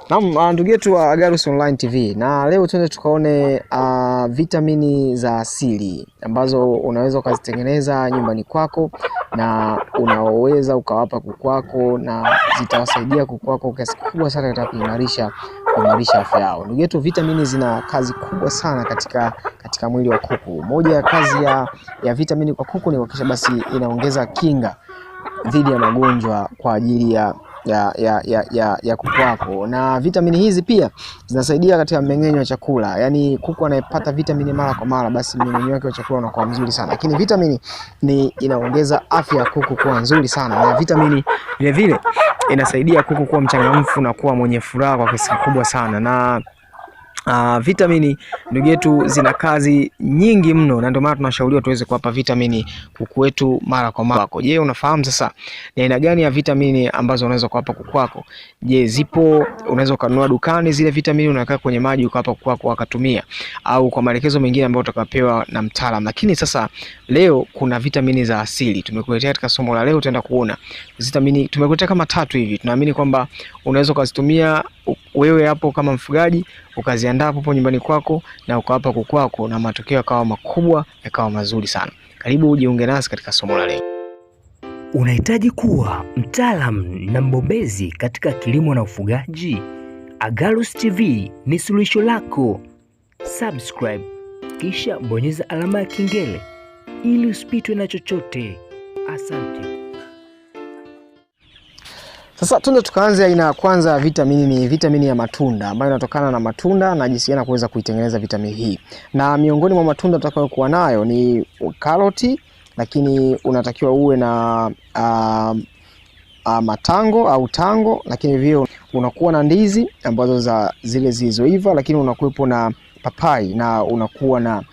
Naam, ndugu yetu wa Agarus Online TV, na leo tuende tukaone vitamini za asili ambazo unaweza ukazitengeneza nyumbani kwako na unaweza ukawapa kuku wako na zitawasaidia kuku wako kiasi kikubwa sana katika kuimarisha afya yao. Ndugu yetu, vitamini zina kazi kubwa sana katika mwili wa kuku. Moja ya kazi ya vitamini kwa kuku ni kuhakikisha basi inaongeza kinga dhidi ya magonjwa kwa ajili ya kuku wako, na vitamini hizi pia zinasaidia katika mmeng'enyo wa chakula. Yaani kuku anayepata vitamini mara kwa mara, basi mmeng'enyo wake wa chakula unakuwa mzuri sana. Lakini vitamini inaongeza afya ya kuku kuwa nzuri sana, na vitamini vile vile inasaidia kuku kuwa mchangamfu na kuwa mwenye furaha kwa kiasi kikubwa sana. Na vitamini ndugu yetu zina kazi nyingi mno, na ndio maana tunashauriwa tuweze kuwapa vitamini kuku wetu mara kwa mara. Je, unafahamu sasa ni aina gani ya vitamini ambazo unaweza kuwapa kuku wako? Je, zipo? Unaweza kununua dukani zile vitamini, unaweka kwenye maji ukawapa kuku wako wakatumia, au kwa maelekezo mengine ambayo utakapewa na mtaalamu. Lakini sasa leo kuna vitamini za asili tumekuletea katika somo la leo. Tutaenda kuona vitamini, tumekuletea kama 3 hivi. Tunaamini kwamba unaweza kuzitumia wewe hapo kama mfugaji, ukaziandaa hapo nyumbani kwako na ukawapa kuku wako, na matokeo yakawa makubwa, yakawa mazuri sana. Karibu ujiunge nasi katika somo la leo. Unahitaji kuwa mtaalamu na mbobezi katika kilimo na ufugaji? Agarus TV ni suluhisho lako. Subscribe kisha bonyeza alama ya kengele ili usipitwe na chochote. Asante. Sasa tuende tukaanze. Aina ya kwanza ya vitamini ni vitamini ya matunda, ambayo inatokana na matunda na jinsi gani kuweza kuitengeneza vitamini hii. Na miongoni mwa matunda tutakayokuwa nayo ni karoti, lakini unatakiwa uwe na matango au tango, lakini vile unakuwa na ndizi ambazo za zile zilizoiva, lakini unakuwepo na papai, na unakuwa na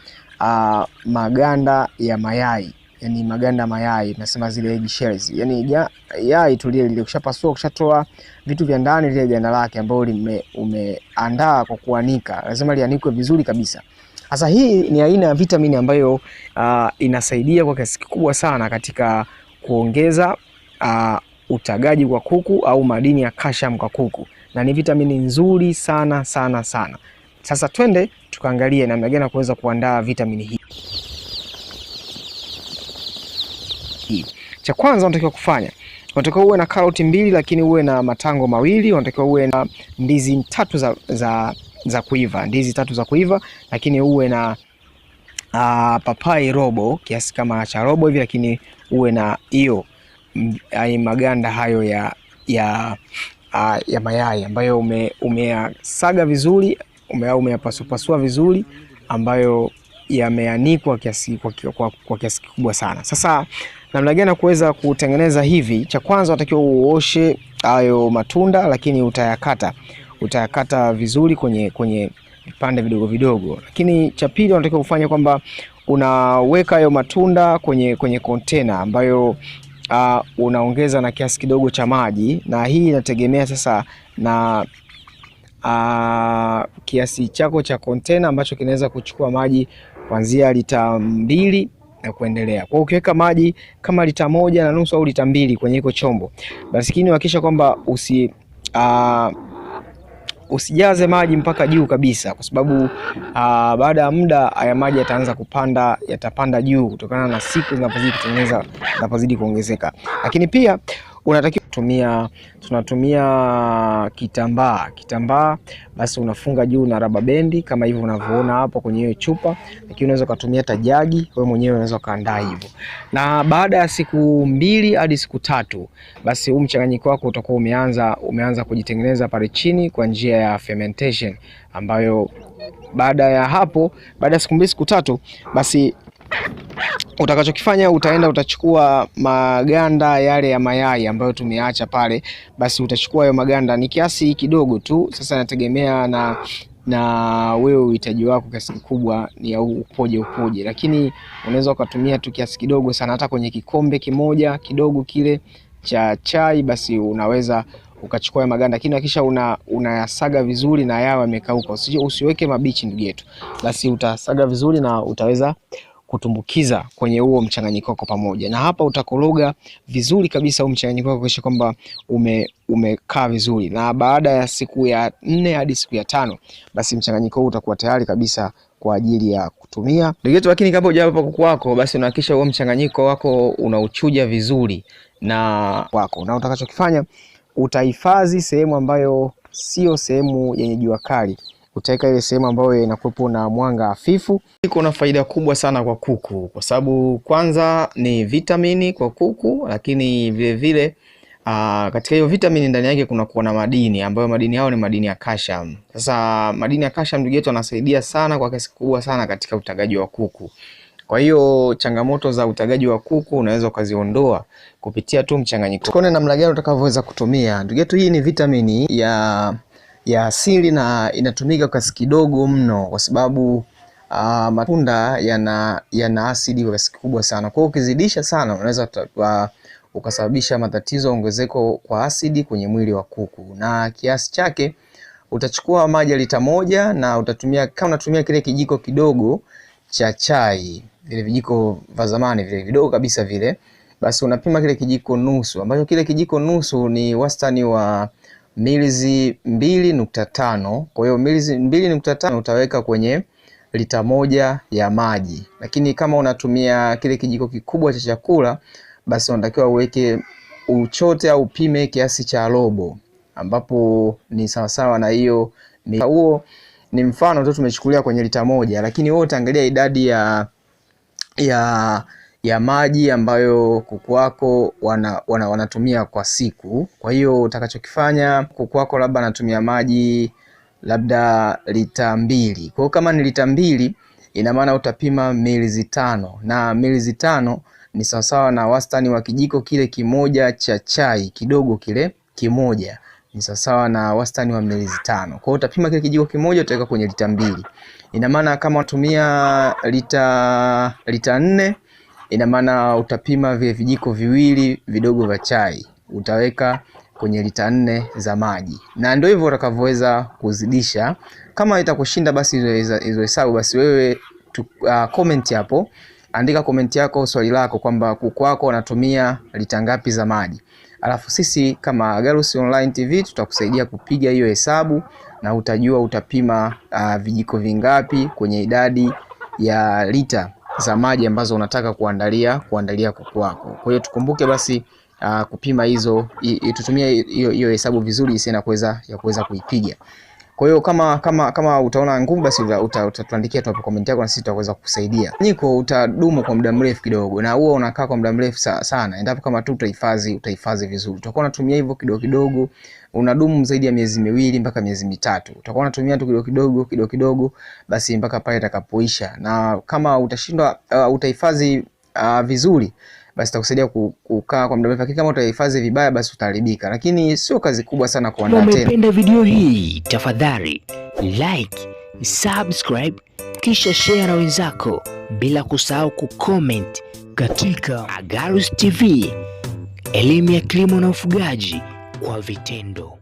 maganda ya mayai. Yani maganda mayai, tunasema zile egg shells. Yani yai tulile lile kushapasua, kushatoa vitu vya ndani, lile ganda lake ambalo umeandaa kwa kuanika, lazima lianikwe vizuri kabisa. Sasa hii ni aina ya vitamini ambayo inasaidia kwa kiasi kikubwa sana katika kuongeza utagaji kwa kuku au madini ya calcium kwa kuku, na ni vitamini nzuri sana sana sana. Sasa twende tukaangalie namna gani kuweza kuandaa vitamini hii. Cha kwanza unatakiwa kufanya, unatakiwa uwe na karoti 2, lakini uwe na matango 2, unatakiwa uwe na ndizi 3 za kuiva, ndizi 3 za kuiva, lakini uwe na papai robo, kiasi kama cha robo hivi, lakini uwe na hiyo maganda hayo ya mayai ambayo umeyasaga vizuri, umeyapasua vizuri, ambayo yameanikwa kwa kiasi kikubwa sana. Sasa namna gani kuweza kutengeneza hivi? Cha kwanza unatakiwa uoshe hayo matunda, lakini utayakata vizuri kwenye vipande vidogo vidogo. Lakini cha pili unatakiwa kufanya kwamba unaweka hayo matunda kwenye container ambayo unaongeza na kiasi kidogo cha maji, na hii inategemea sasa na kiasi chako cha container ambacho kinaweza kuchukua maji kuanzia lita 2 na kuendelea. Kwa ukiweka maji kama lita 1.5 au lita 2 kwenye hiko chombo, basi hakikisha kwamba usijaze maji mpaka juu kabisa, kwa sababu baada ya muda haya maji yatapanda juu kutokana na siku zinapozidi kuongezeka. Lakini pia unatakiwa tunatumia kitambaa, basi unafunga juu na raba bendi kama hivyo unavyoona hapo kwenye hiyo chupa, lakini unaweza kutumia tajagi, wewe mwenyewe unaweza kaandaa hivyo. Na baada ya siku 2 hadi siku 3, basi huu mchanganyiko wako utakuwa umeanza kujitengeneza pale chini kwa njia ya fermentation, ambayo baada ya siku 2 siku 3, basi utakachokifanya utachukua maganda yale ya mayai ambayo tumeacha pale, basi utachukua hayo maganda, ni kiasi kidogo tu. Sasa inategemea na wewe uhitaji wako kiasi kikubwa ni au upoje, lakini unaweza ukatumia tu kiasi kidogo sana, hata kwenye kikombe kimoja kidogo kile cha chai, basi unaweza ukachukua maganda, lakini kisha unayasaga vizuri na yao yamekauka. Usiweke mabichi ndugu yetu, basi utasaga vizuri na utaweza kutumbukiza kwenye huo mchanganyiko wako pamoja, na hapa utakoroga vizuri kabisa huo mchanganyiko wako kisha kwamba umekaa vizuri, na baada ya siku ya 4 hadi siku ya 5 basi mchanganyiko huu utakuwa tayari kabisa kwa ajili ya kutumia ndugu yetu. Lakini kabla hujawapa kuku wako, basi unahakikisha huo mchanganyiko wako unauchuja vizuri na utakachokifanya utahifadhi sehemu ambayo sio sehemu yenye jua kali. Utaweka ile sehemu ambayo inakuwepo na mwanga hafifu. Iko na faida kubwa sana kwa kuku, kwa sababu kwanza ni vitamini kwa kuku, lakini vile vile katika hiyo vitamini ndani yake kuna na madini ambayo madini yao ni madini ya calcium. Sasa madini ya calcium ndugu yetu yanasaidia sana kwa kiasi kubwa sana katika utagaji wa kuku. Kwa hiyo changamoto za utagaji wa kuku unaweza ukaziondoa kupitia tu mchanganyiko. Tuone namna gani utakavyoweza kutumia. Ndugu yetu, hii ni vitamini ya asili na inatumika kwa kiasi kidogo mno, kwa sababu matunda yana asidi kwa kiasi kikubwa sana. Kwa hiyo ukizidisha sana unaweza ukasababisha matatizo, ongezeko kwa asidi kwenye mwili wa kuku. Na kiasi chake utachukua maji lita 1 na utatumia, kama unatumia kile kijiko kidogo cha chai, vile vijiko vya zamani vile vidogo kabisa vile, basi unapima kile kijiko nusu, ambacho kile kijiko nusu ni wastani wa mililita 2.5. Kwa hiyo mililita 2.5 utaweka kwenye lita 1 ya maji. Lakini kama unatumia kile kijiko kikubwa cha chakula, basi unatakiwa uweke uchote au upime kiasi cha robo, ambapo ni sawasawa na hiyo. Huo ni mfano tu tumechukulia kwenye lita 1, lakini wewe utaangalia idadi ya maji ambayo kuku wako wanatumia kwa siku. Kwa hiyo utakachokifanya, kuku wako labda anatumia maji labda lita 2. Kwa hiyo kama ni lita 2, ina maana utapima mililita 5, na mililita 5 ni sawasawa na wastani wa kijiko kile kimoja cha chai kidogo, kile kimoja ni sawasawa na wastani wa mililita 5. Kwa hiyo utapima kile kijiko kimoja utaweka kwenye lita 2. Ina maana kama unatumia lita 4, ina maana utapima vile vijiko viwili vidogo vya chai utaweka kwenye lita 4 za maji. Na ndio hivyo utakavyoweza kuzidisha. Kama itakushinda basi hizo hesabu, basi wewe comment hapo, andika comment yako, swali lako kwamba kuku wako wanatumia lita ngapi za maji. Alafu sisi kama ASILI Online TV tutakusaidia kupiga hiyo hesabu na utajua utapima vijiko vingapi kwenye idadi ya lita za maji ambazo unataka kuandalia kuku wako. Kwa hiyo tukumbuke basi kupima hizo, tutumie hiyo hesabu vizuri isiwe na kuweza kuipiga. Kwa hiyo kama utaona ngumu, basi utatuandikia tu comment yako na sisi tutaweza kukusaidia. Niko utadumu kwa muda mrefu kidogo, na huo unakaa kwa muda mrefu sana endapo kama tu utahifadhi vizuri. Utakuwa unatumia hivyo kidogo kidogo, unadumu zaidi ya miezi 2 mpaka miezi 3. Utakuwa unatumia tu kidogo kidogo basi mpaka pale itakapoisha. Na kama utashindwa utahifadhi vizuri, basi itakusaidia kukaa kwa muda mrefu. Kama utahifadhi vibaya, basi utaharibika, lakini sio kazi kubwa sana kuandaa tena. Umependa video hii, tafadhali like, subscribe kisha share na wenzako, bila kusahau kucomment katika ASILI TV, elimu ya kilimo na ufugaji kwa vitendo.